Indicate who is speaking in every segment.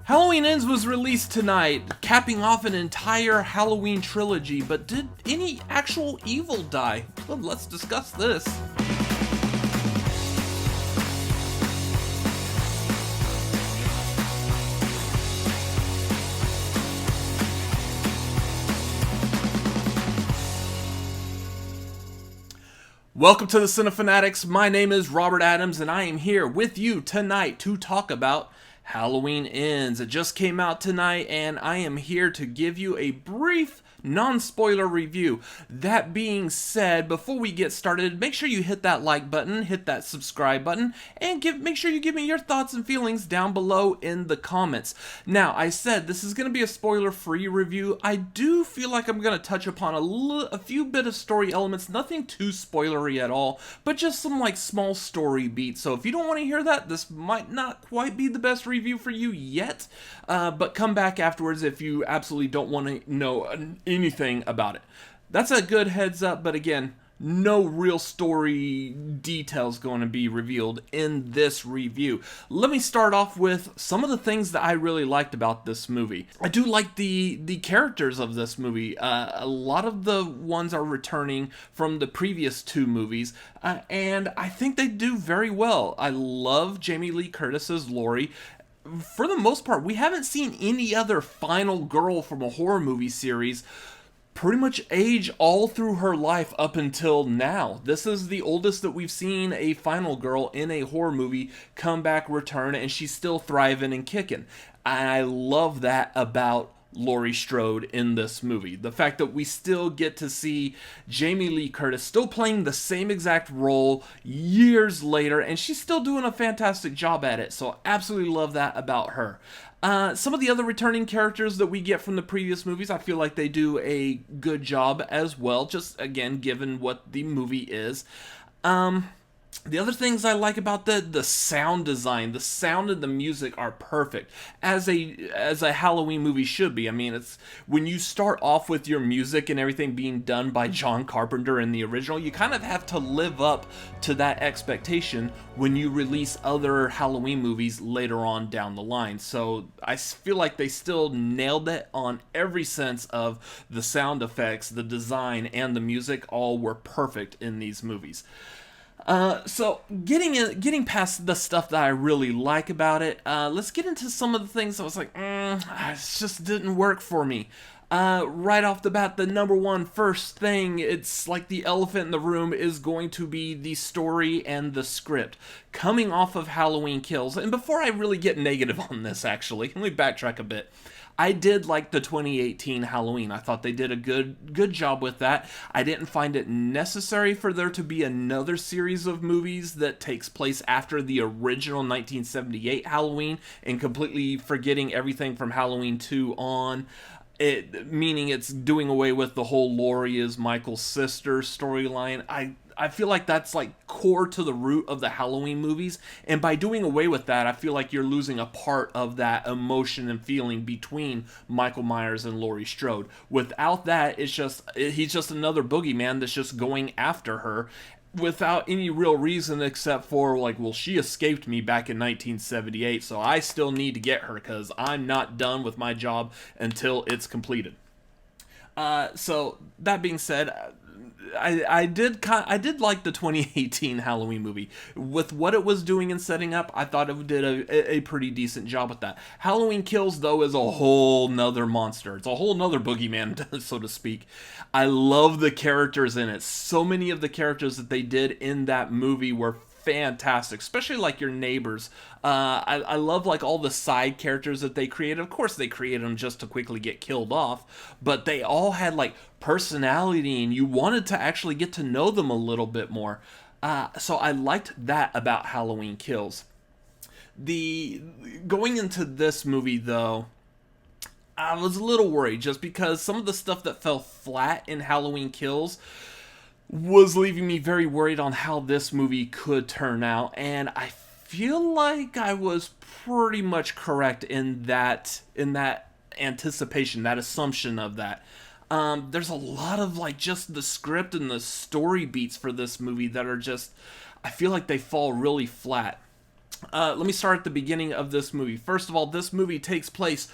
Speaker 1: Halloween Ends was released tonight, capping off an entire Halloween trilogy, but did any actual evil die? Well, let's discuss this. Welcome to the Cinefanatics. My name is Robert Adams, and I am here with you tonight to talk about Halloween Ends. It just came out tonight, and I am here to give you a brief non-spoiler review. That being said, before we get started, make sure you hit that like button, hit that subscribe button, and make sure you give me your thoughts and feelings down below in the comments. Now, I said this is going to be a spoiler-free review. I do feel like I'm going to touch upon a few bit of story elements, nothing too spoilery at all, but just some like small story beats. So if you don't want to hear that, this might not quite be the best review for you yet, but come back afterwards if you absolutely don't want to know anything about it. That's a good heads up, but again, no real story details going to be revealed in this review. Let me start off with some of the things that I really liked about this movie. I do like the characters of this movie. A lot of the ones are returning from the previous two movies, and I think they do very well. I love Jamie Lee Curtis's Laurie. For the most part, we haven't seen any other final girl from a horror movie series pretty much age all through her life up until now. This is the oldest that we've seen a final girl in a horror movie come back, return, and she's still thriving and kicking. I love that about Laurie Strode in this movie. The fact that we still get to see Jamie Lee Curtis still playing the same exact role years later, and she's still doing a fantastic job at it. So absolutely love that about her. Some of the other returning characters that we get from the previous movies, I feel like they do a good job as well, just again, given what the movie is. The other things I like about the sound design, the sound and the music are perfect, as a Halloween movie should be. I mean, it's when you start off with your music and everything being done by John Carpenter in the original, you kind of have to live up to that expectation when you release other Halloween movies later on down the line. So I feel like they still nailed it on every sense of the sound effects, the design, and the music. All were perfect in these movies. So getting past the stuff that I really like about it, let's get into some of the things I was like, it just didn't work for me. Right off the bat, the number one first thing, it's like the elephant in the room, is going to be the story and the script. Coming off of Halloween Kills, and before I really get negative on this, actually, let me backtrack a bit. I did like the 2018 Halloween. I thought they did a good job with that. I didn't find it necessary for there to be another series of movies that takes place after the original 1978 Halloween and completely forgetting everything from Halloween 2 on. Meaning it's doing away with the whole Laurie is Michael's sister storyline. I feel like that's like core to the root of the Halloween movies, and by doing away with that, I feel like you're losing a part of that emotion and feeling between Michael Myers and Laurie Strode. Without that, he's just another boogeyman that's just going after her without any real reason except for like, well, she escaped me back in 1978, so I still need to get her because I'm not done with my job until it's completed. So that being said, I did like the 2018 Halloween movie. With what it was doing and setting up, I thought it did a pretty decent job with that. Halloween Kills, though, is a whole nother monster. It's a whole nother boogeyman, so to speak. I love the characters in it. So many of the characters that they did in that movie were fantastic, especially like your neighbors. I love like all the side characters that they created. Of course, they created them just to quickly get killed off, but they all had like personality, and you wanted to actually get to know them a little bit more. So I liked that about Halloween Kills. Going into this movie, though, I was a little worried just because some of the stuff that fell flat in Halloween Kills was leaving me very worried on how this movie could turn out, and I feel like I was pretty much correct in that anticipation, that assumption of that. There's a lot of like just the script and the story beats for this movie that are just, I feel like they fall really flat. Let me start at the beginning of this movie. First of all, this movie takes place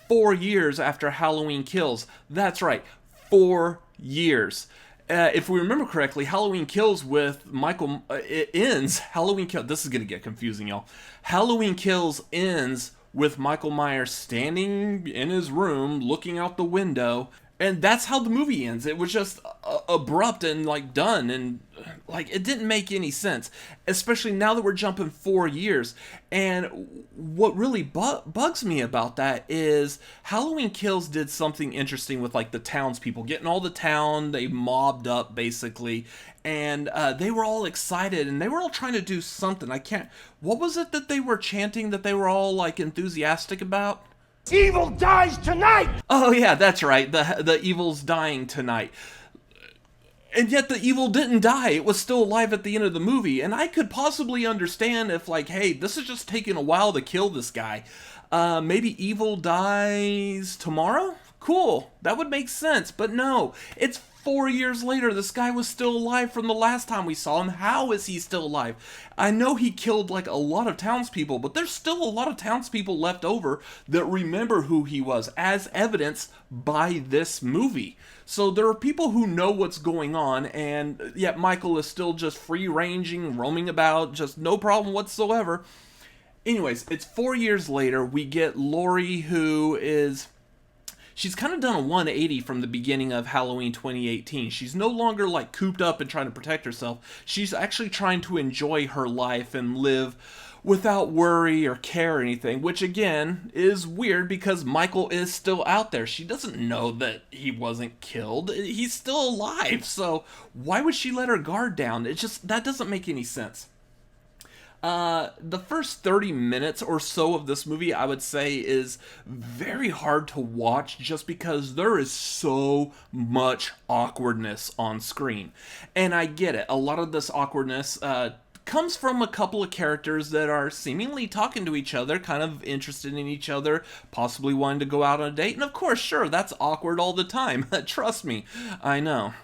Speaker 1: 4 years after Halloween Kills. That's right, 4 years. If we remember correctly, Halloween Kills with Michael, it ends. Halloween Kills. This is gonna get confusing, y'all. Halloween Kills ends with Michael Myers standing in his room, looking out the window, and that's how the movie ends. It was just abrupt and like done, and like it didn't make any sense, especially now that we're jumping 4 years. And what really bugs me about that is Halloween Kills did something interesting with like the townspeople, getting all the town, they mobbed up basically, and they were all excited and they were all trying to do something. I can't. What was it that they were chanting that they were all like enthusiastic about?
Speaker 2: Evil dies tonight!
Speaker 1: Oh yeah, that's right. The evil's dying tonight. And yet the evil didn't die. It was still alive at the end of the movie. And I could possibly understand if like, hey, this is just taking a while to kill this guy. Maybe evil dies tomorrow? Cool. That would make sense. But no, it's 4 years later. This guy was still alive from the last time we saw him. How is he still alive? I know he killed like a lot of townspeople, but there's still a lot of townspeople left over that remember who he was, as evidenced by this movie. So there are people who know what's going on, and yet Michael is still just free-ranging, roaming about, just no problem whatsoever. Anyways, it's 4 years later. We get Laurie, who is... She's kind of done a 180 from the beginning of Halloween 2018. She's no longer like cooped up and trying to protect herself. She's actually trying to enjoy her life and live without worry or care or anything, which again is weird because Michael is still out there. She doesn't know that he wasn't killed. He's still alive. So why would she let her guard down? It just, that doesn't make any sense. The first 30 minutes or so of this movie, I would say, is very hard to watch just because there is so much awkwardness on screen. And I get it. A lot of this awkwardness, comes from a couple of characters that are seemingly talking to each other, kind of interested in each other, possibly wanting to go out on a date. And of course, sure, that's awkward all the time. Trust me, I know.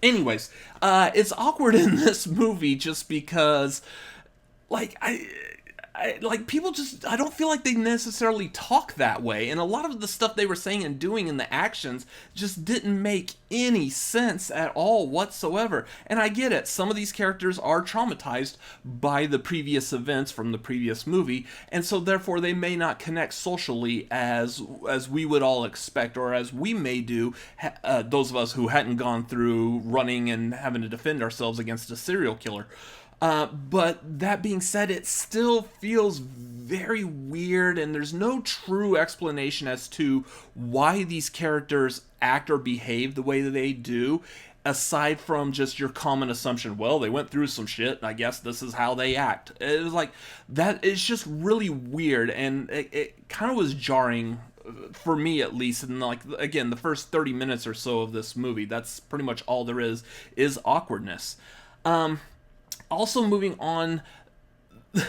Speaker 1: Anyways, it's awkward in this movie just because, like, I like people just, I don't feel like they necessarily talk that way, and a lot of the stuff they were saying and doing in the actions just didn't make any sense at all whatsoever. And I get it, some of these characters are traumatized by the previous events from the previous movie, and so therefore they may not connect socially as we would all expect, or as we may do, those of us who hadn't gone through running and having to defend ourselves against a serial killer. But that being said, it still feels very weird, and there's no true explanation as to why these characters act or behave the way that they do, aside from just your common assumption, well, they went through some shit, and I guess this is how they act. It was like, that is just really weird, and it kind of was jarring, for me at least. And like, again, the first 30 minutes or so of this movie, that's pretty much all there is awkwardness. Also, moving on,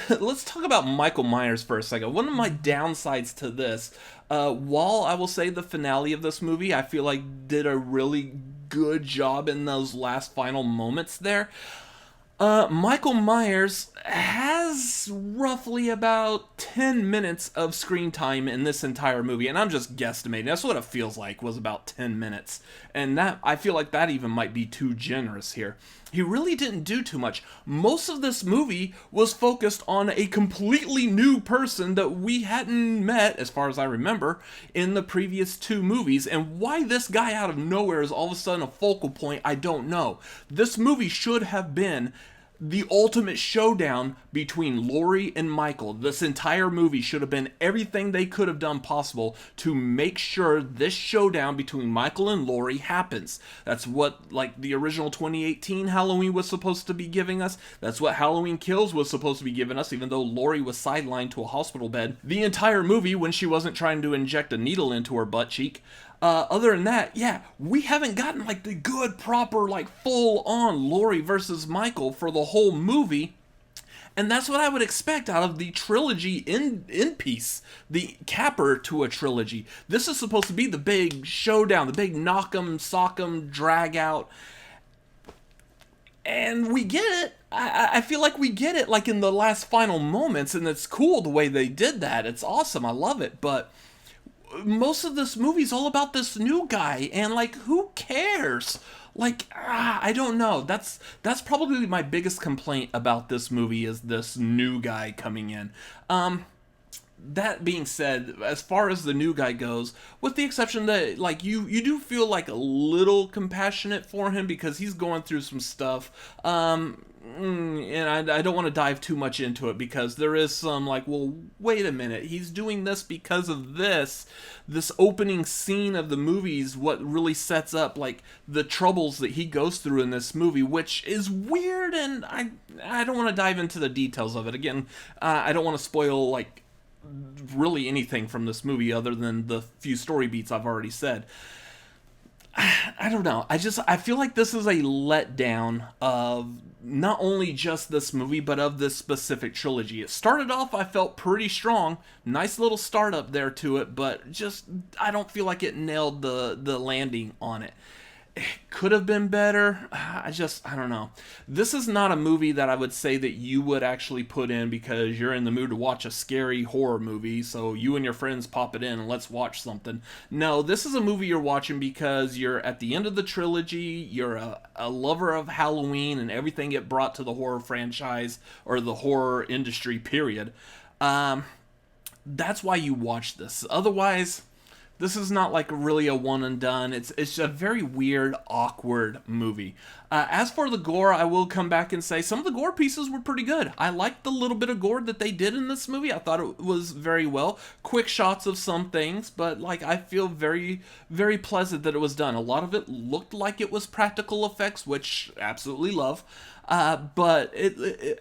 Speaker 1: let's talk about Michael Myers for a second. One of my downsides to this, while I will say the finale of this movie, I feel like did a really good job in those last final moments there, Michael Myers has roughly about 10 minutes of screen time in this entire movie, and I'm just guesstimating. That's what it feels like, was about 10 minutes. And that, I feel like that even might be too generous here. He really didn't do too much. Most of this movie was focused on a completely new person that we hadn't met, as far as I remember, in the previous two movies. And why this guy out of nowhere is all of a sudden a focal point, I don't know. This movie should have been the ultimate showdown between Laurie and Michael. This entire movie should have been everything they could have done possible to make sure this showdown between Michael and Laurie happens. That's what, like, the original 2018 Halloween was supposed to be giving us. That's what Halloween Kills was supposed to be giving us, even though Laurie was sidelined to a hospital bed the entire movie when she wasn't trying to inject a needle into her butt cheek. Other than that, yeah, we haven't gotten like the good, proper, like full-on Laurie versus Michael for the whole movie. And that's what I would expect out of the trilogy in piece, the capper to a trilogy. This is supposed to be the big showdown, the big knock 'em, sock 'em, drag out. And we get it. I feel like we get it like in the last final moments, and it's cool the way they did that. It's awesome. I love it. But most of this movie is all about this new guy, and like, who cares? Like, I don't know. That's probably my biggest complaint about this movie, is this new guy coming in. That being said, as far as the new guy goes, with the exception that, like, you do feel like a little compassionate for him because he's going through some stuff. And I don't want to dive too much into it because there is some, like, well, wait a minute, he's doing this because of this opening scene of the movies, what really sets up, like, the troubles that he goes through in this movie, which is weird, and I don't want to dive into the details of it. Again, I don't want to spoil, like, really anything from this movie other than the few story beats I've already said. I don't know. I feel like this is a letdown of not only just this movie, but of this specific trilogy. It started off, I felt pretty strong. Nice little startup there to it, but just, I don't feel like it nailed the landing on it. It could have been better. I don't know. This is not a movie that I would say that you would actually put in because you're in the mood to watch a scary horror movie, so you and your friends pop it in and let's watch something. No, this is a movie you're watching because you're at the end of the trilogy, you're a lover of Halloween and everything it brought to the horror franchise, or the horror industry, period. That's why you watch this. Otherwise, this is not like really a one and done. It's a very weird, awkward movie. As for the gore, I will come back and say some of the gore pieces were pretty good. I liked the little bit of gore that they did in this movie. I thought it was very well. Quick shots of some things, but like, I feel very, very pleasant that it was done. A lot of it looked like it was practical effects, which I absolutely love. But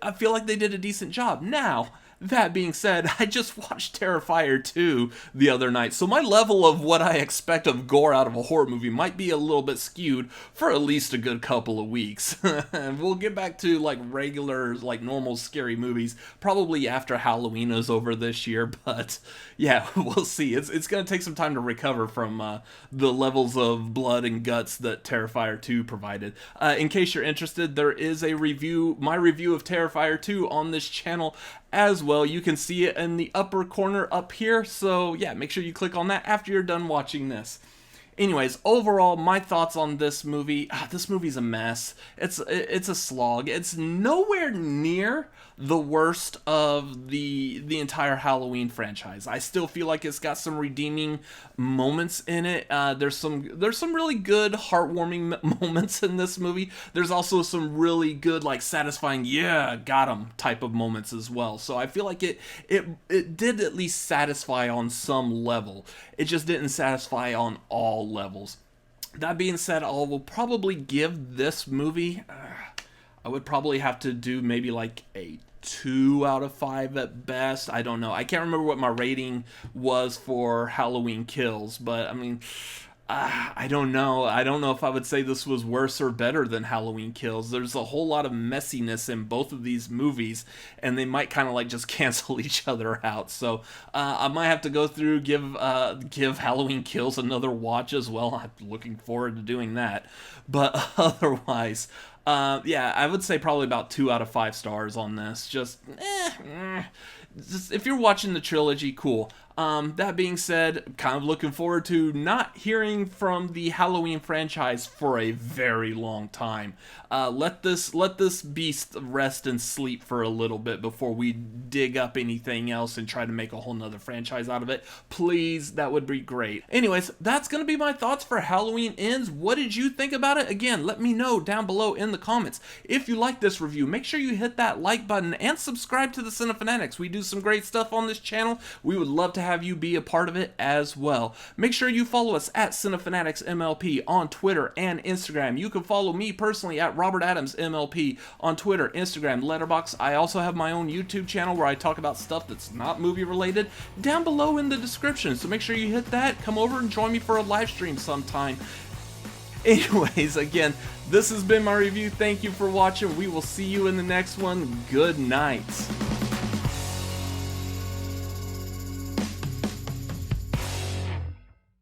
Speaker 1: I feel like they did a decent job. Now, that being said, I just watched Terrifier 2 the other night, so my level of what I expect of gore out of a horror movie might be a little bit skewed for at least a good couple of weeks. We'll get back to like regular, like normal scary movies probably after Halloween is over this year, but yeah, we'll see. It's going to take some time to recover from the levels of blood and guts that Terrifier 2 provided. In case you're interested, there is a review, my review of Terrifier 2 on this channel as well. You can see it in the upper corner up here, so yeah, make sure you click on that after you're done watching this. Anyways, overall, my thoughts on this movie. This movie's a mess. It's a slog. It's nowhere near the worst of the entire Halloween franchise. I still feel like it's got some redeeming moments in it. There's some really good, heartwarming moments in this movie. There's also some really good, like, satisfying, yeah, got 'em type of moments as well. So I feel like it did at least satisfy on some level. It just didn't satisfy on all levels. That being said, I will probably give this movie, I would probably have to do maybe like a 2 out of 5 at best. I don't know. I can't remember what my rating was for Halloween Kills, but I mean, I don't know. I don't know if I would say this was worse or better than Halloween Kills. There's a whole lot of messiness in both of these movies, and they might kind of like just cancel each other out. So I might have to go through, give Halloween Kills another watch as well. I'm looking forward to doing that. But otherwise, yeah, I would say probably about 2 out of 5 stars on this. Just if you're watching the trilogy, cool. That being said, kind of looking forward to not hearing from the Halloween franchise for a very long time. Let this beast rest and sleep for a little bit before we dig up anything else and try to make a whole nother franchise out of it. Please, that would be great. Anyways, that's going to be my thoughts for Halloween Ends. What did you think about it? Again, let me know down below in the comments. If you like this review, make sure you hit that like button and subscribe to the Cinefanatics. We do some great stuff on this channel. We would love to have you be a part of it as well. Make sure you follow us at Cinefanatics MLP on Twitter and Instagram. You can follow me personally at Robert Adams MLP on Twitter, Instagram, Letterboxd. I also have my own YouTube channel where I talk about stuff that's not movie related down below in the description. So make sure you hit that. Come over and join me for a live stream sometime. Anyways, again, this has been my review. Thank you for watching. We will see you in the next one. Good night.